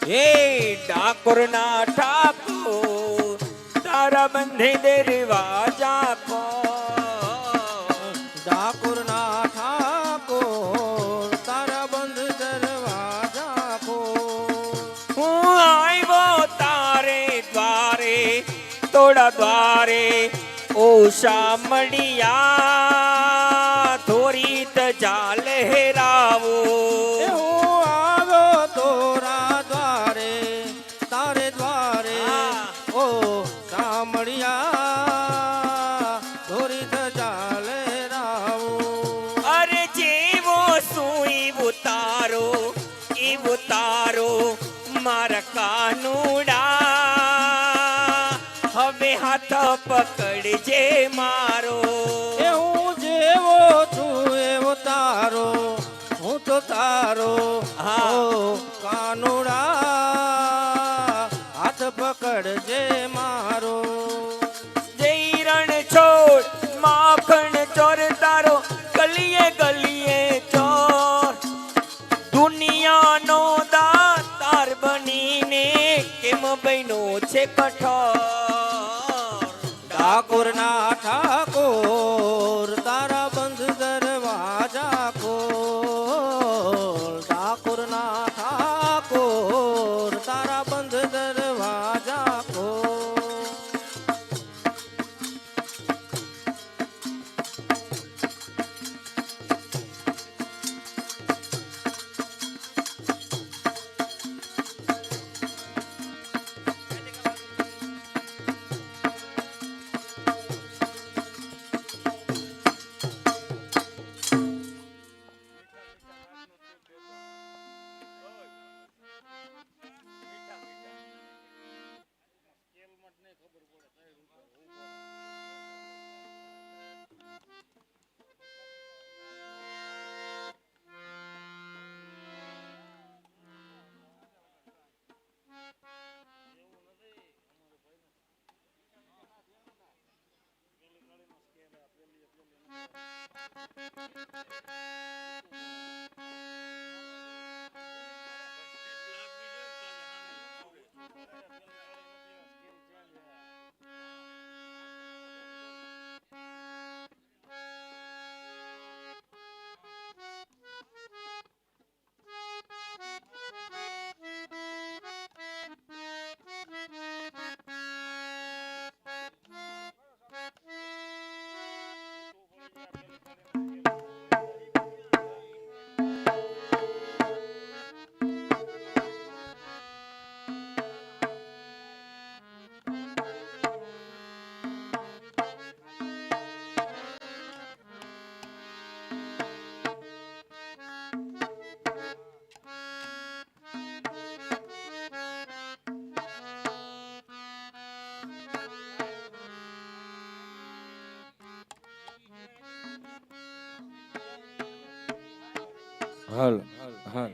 હે ડાકોર ના ઠાકોર તારા બંધે દરવાજા કો ડાકોર ના ઠાકોર તારા બંધ દરવાજા કો હું આવ્યો તારે દ્વારે તોડા દ્વારે ઓ શામળિયા થોડી તજા લહેરાવો હું આવ્યો તોરા દ્વારે તારે દ્વારે ઓ સામળિયા ધોરી ચાલે રાવો અરે જેવો સુઈ ઉતારો એ ઉતારો મારા કાનુડા હવે હાથ પકડજે મારો એ હું જેવો છું એવો તારો હું તો તારો હા. ઓ કાનુડા હાથ પકડજે મારો જય રણ છોડ માખણ ચોર તારો ગલીએ ગલીએ ચોર દુનિયાનો દાતાર બનીને કેમ બન્યો છે કઠોર ડાકોર ના ઠાકોર તારા બંધ દરવાજા ખોલ ડાકોર ના ઠાકોર તારા બંધ દરવાજા ખોલ હાલ હાલ હાલ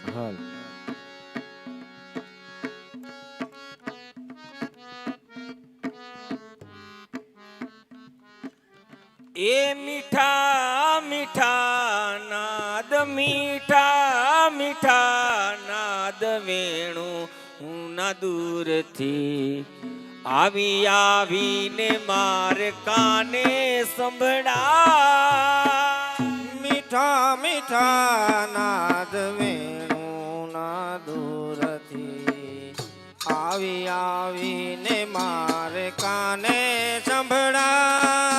હાલ એ મીઠા મીઠા નાદ મીઠા મીઠા નાદ વેણુ હું ના દૂરથી આવી આવીને માર કાને સંભળા મીઠા મીઠા નાદ વેણુ ના દૂરથી આવી આવીને મારે કાને સંભળાય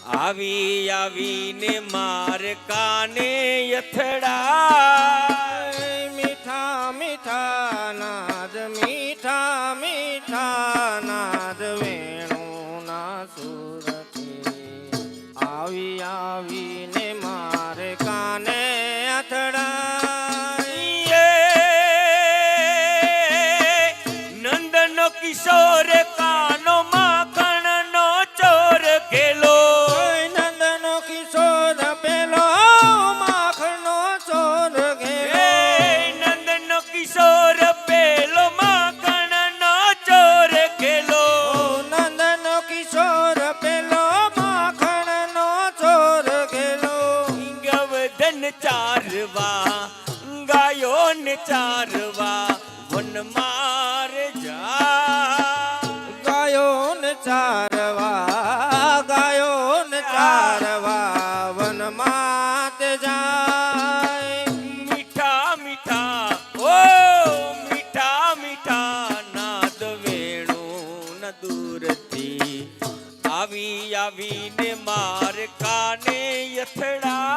આવી આવીને માર કાને યથડા મીઠા મીઠા નાદ મીઠા મીઠા નાદ વેણુના સુરથી આવી આવીને મારે કાને અથડાય નંદનો કિશોર કાનો માખણનો ચોર ગેલો નંદનો કિશોર પેલો માખણનો ચોર ઘેલો નંદનો કિશોર પેલો માખણનો ચોર ગેલો નંદનો કિશોર પેલો માખણનો ચોર ઘેલો ગવધન ચારવા ગાયો ને ચારવા વન માર જા ગાયોને ચારવા વનમાં તે જાય મીઠા મીઠા ઓ મીઠા મીઠા નાદ વેણુ ન દૂરથી આવી આવીને માર કાને યથડા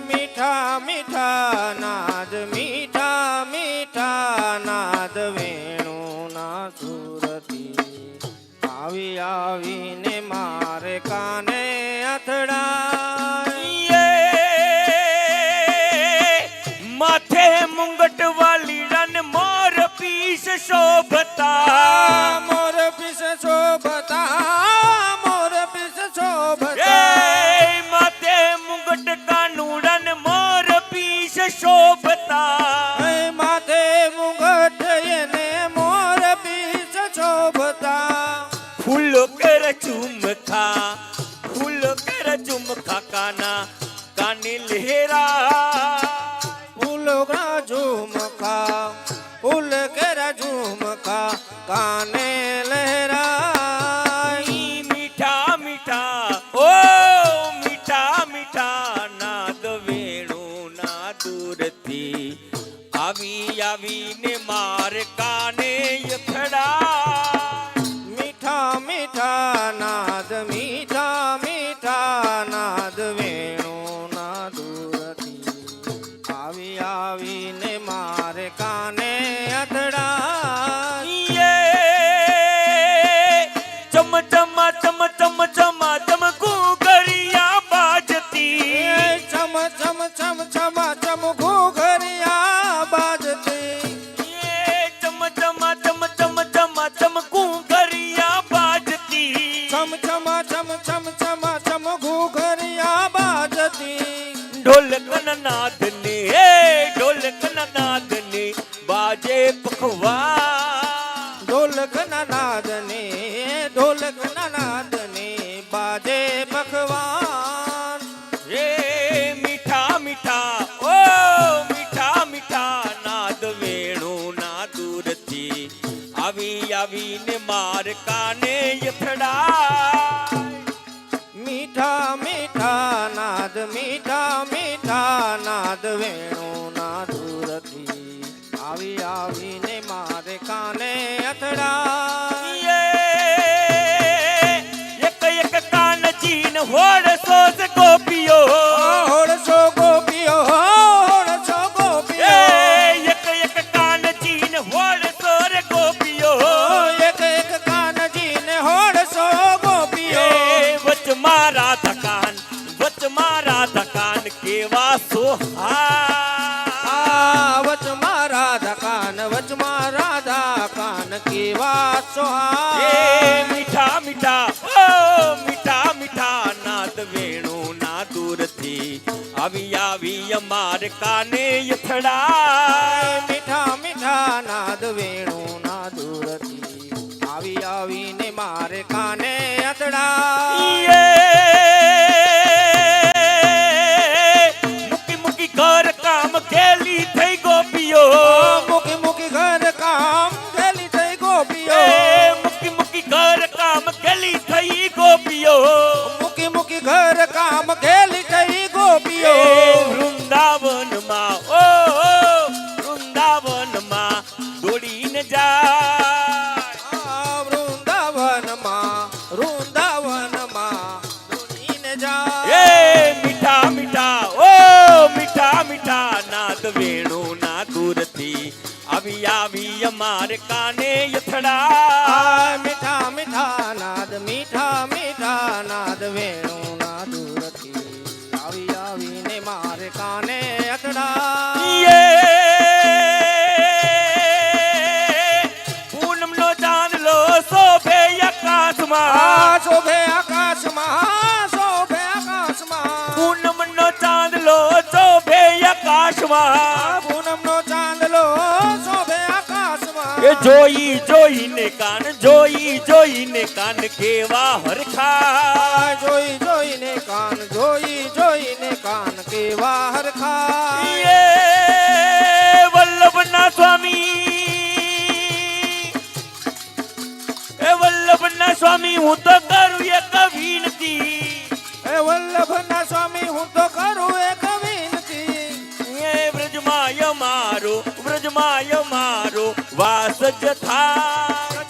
મીઠા મીઠા નાદ મીઠા મીઠા નાદ વેણુના સુરથી આવી આવીને મારે કાને અથડાય માથે મુંગટ વાલી રન મોર પીસ શોભતા મોર પીસ શોભતા મોર પીસ શોભતા માથે મુંગટ કાનુડન મોર પીસ શોભતા માથે મુગટ એને મોર પીસ શોભતા ફૂલ કર ઝુમખા ફૂલ કર ઝુમખા કાના કાને લહેરા ફૂલગા ઝુમખા ફૂલ કેરા ઝુમખા કાને લહેરાય મીઠા મીઠા ઓ મીઠા મીઠા નાદ વેણુ ના દૂરથી આવી આવીને માર કાને યથડા મીઠા મીઠા નાદ મીઠા મીઠા નાદ વેણુના દૂરથી આવી આવીને મારે કાને અથડાય ચમ ચમા ચમ ચમ ચમા ચમ ઘૂઘરિયા બાજતી ચમ ચમ ચમ ચમા ચમ ઘૂઘરિયા બાજતી ચમ ચમા ચમ ચમ ચમા ચમ ઘૂઘરિયા બાજતી ચમ ચમા ચમ ચમ ચમા ચમ ઘૂઘરિયા બાજતી ઢોલકન નાદ ને ઢોલકન નાદ ને બાજે પખવા ઢોલકના નાદને બાજે પખવાન રે મીઠા મીઠા ઓ મીઠા મીઠા નાદ વેણુ ના દૂરથી આવી આવીને માર કાને યથડા મીઠા મીઠા નાદ મીઠા મીઠા નાદ વેણુના દૂરથી આવી આવીને મારે કાને અથડાય એક એક કાન ચીન હોડસો જ ગોપીઓ હોડસો ગોપીઓ હોડસો ગોપીઓ એક એક કાન ચીન હોડસો રે ગોપીઓ એક એક કાનજીને હોડસો ગોપીઓ વચ મારા ધકાન કેવા સોહા વચ મારા ધકાન કેવા સોહા મીઠા મીઠા ઓ મીઠા મીઠા નાદ વેણુ ના દૂરથી આવી આવી અમાર કાને યથડા મીઠા મીઠા નાદ વેણુના દૂરથી આવી આવીને મારે કાને અથડા મુકી મુકી ઘર કામ ખેલી થઈ ગોપીઓ મુકી મુકી ઘર કામ ગેલી થઈ ગોપીઓ મુકી મુકી ઘર કામ ખેલી થઈ ગોપીઓ મુકી મુકી ઘર કામ ગેલી થઈ ગોપીઓ વૃંદાવનમાં ઓ વૃંદાવનમાં દોડીને જાય વૃંદાવનમાં જાય એ મીઠા મીઠા ઓ મીઠા મીઠા નાદ વેણુ ના દૂરથી આવી આવી અમારે કાને યથડા આ મીઠા મીઠા નાદ મીઠા મીઠા નાદ વેણુ ના દૂરથી આવી આવીને મારે કાને અથડા પૂનમ નો ચાંદલો શોભે આકાશમાં શોભે આકાશમાં શોભે આકાશમાં પૂનમ નો ચાંદલો શોભે આકાશમાં પૂનમ નો ચાંદલો શોભે આકાશમાં એ જોઈ જોઈને કાન કેવા હરખા જોઈ જોઈને કાન કેવા હરખા એ વલ્લભના સ્વામી હું તો કરું એક વિનતી એ વલ્લભના સ્વામી હું તો કરું એક વિનતી એ વ્રજમાય મારો વાસ જ થાય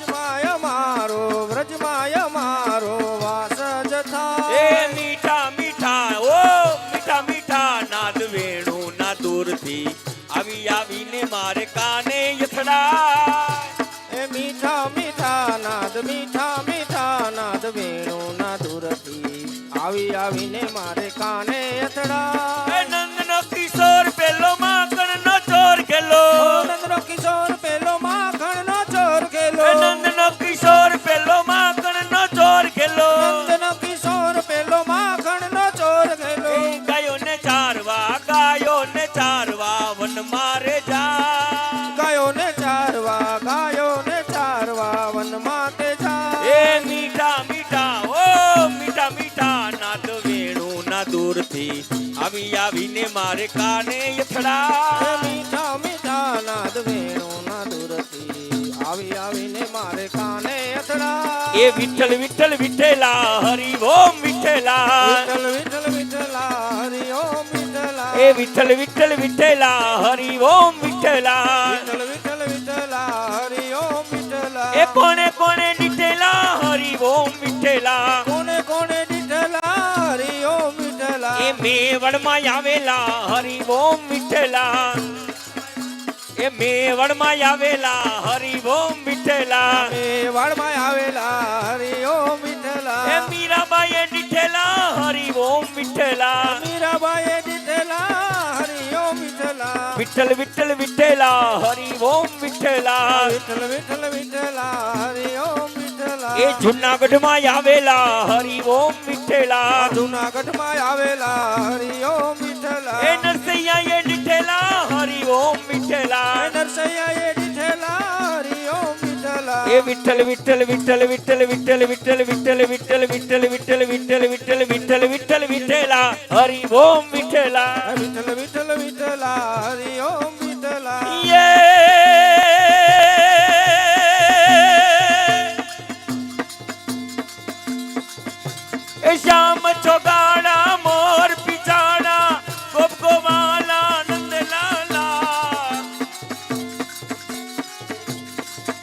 વ્રજમાય મારો વાસ જ એ થાય મીઠા મીઠા નાદ વેણુ ના દૂરથી આવી આવીને મારે કાને યથડા એ મીઠા મીઠા નાદ વેણુ ના દૂરથી આવી આવીને મારે કાને અથડા એ નંદનો કિશોર પેલો માખણ નો ચોર ખેલો નંદનો કિશોર પેલો માખણ નો ચોર ખેલો એ નંદનો કિશોર પેલો માખણ નો ચોર ખેલો નંદનો કિશોર પેલો માખણ નો ચોર ખેલો ગાયો ને ચારવા વન મારે જા ગાયો ને ચારવા વન માટે જા એ મીઠા મીઠા નાદ વેણુ ના દૂરથી આવી આવીને મારે કાને યથડા મીઠા મીઠા નાદ વેણુ ના દૂરથી આવી આવીને મારે કાને અથડા એ વિઠ્ઠલ વિઠ્ઠલા હરિ ઓમ વિઠ્ઠલા વિઠ્ઠલ વિઠ્ઠલા હરિ ઓમ વિઠ્ઠલા એ વિઠ્ઠલ વિઠ્ઠલા હરિ ઓમ વિઠ્ઠલા વિઠ્ઠલ વિઠ્ઠલા હરિ ઓમ વિઠ્ઠલા એ કોણે દીઠેલા હરિ ઓમ વિઠ્ઠલા કોને દીઠેલા હરિ ઓમ વિઠ્ઠલા એ મેવડમાં આવેલા હરિ ઓમ વિઠ્ઠલા એ મેવડમાં આવેલા હરિ ઓમ વિઠ્ઠલા મેવાડમાં આવેલા હરિ ઓમ વિઠ્ઠલા એ મીરાબાઈએ દીઠેલા હરિ ઓમ વિઠ્ઠલા મીરાબાઈએ દીઠેલા હરિ ઓમ વિઠ્ઠલા વિઠ્ઠલ વિઠ્ઠલા હરિ ઓમ વિઠ્ઠલા વિઠ્ઠલા હરિ ઓમ વિઠ્ઠલા એ જુનાગઢમાં આવેલા હરિ ઓમ વિઠ્ઠલા જૂનાગઢમાં આવેલા હરિ ઓમ વિઠ્ઠલા એ નરસૈયાએ દીઠેલા હરિ ઓમ વિઠ્ઠલા નરસૈયાએ દીઠેલા હરિ ઓમ વિઠ્ઠલા એ વિઠ્ઠલ વિઠ્ઠલા હરિ ઓમ વિઠ્ઠલા વિઠ્ઠલા હરિ ઓમ વિઠ્ઠલા એ શ્યામ ચોગાડા મોર પિચાડા ગોપ ગોવાલા નંદલાલા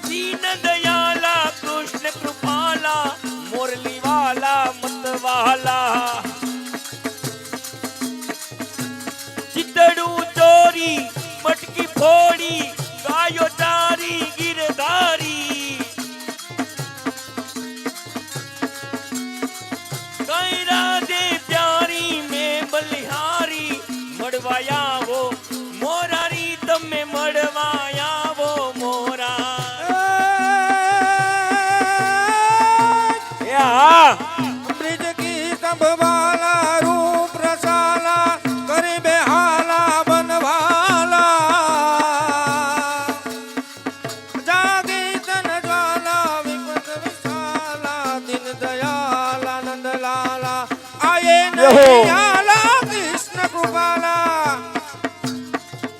દીન દયાલા કૃષ્ણ કૃપાલા મોરલી વાલા મતવાલા ચિતડું ચોરી મટકી ફોડી ગાયો ચારી ગિરધારી કઈ રાધે પ્યારી મેં બલિહારી મળવાયાવો મોરારી તમે મળવાયાવો મોરા બ્રિજ કી કંભવાલા રૂપ રસાલા કરી બેહાલા બનવાલા જાગી તન જ્વાલા વિપત વિશાલા દિન દયાલા નંદલાલા આયે નહીં આલા કૃષ્ણ કૃપાલા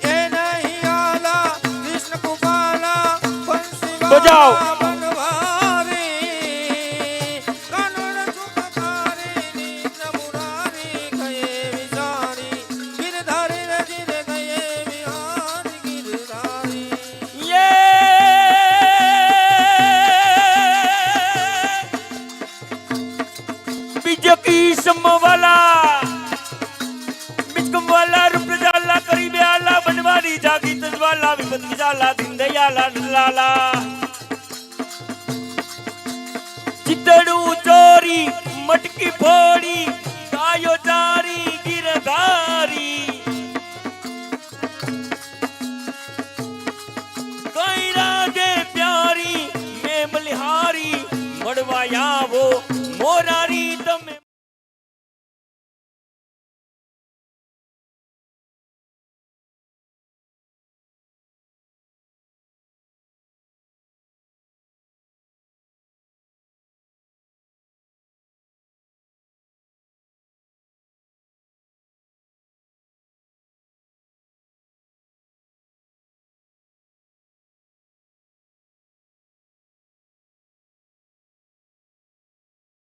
એ નહીં આલા કૃષ્ણ કૃપાલા બંસી બજાઓ. समवाला ઝાલા ધીંદયાલા લાલા ચિતડું ચોરી મટકી ફોડી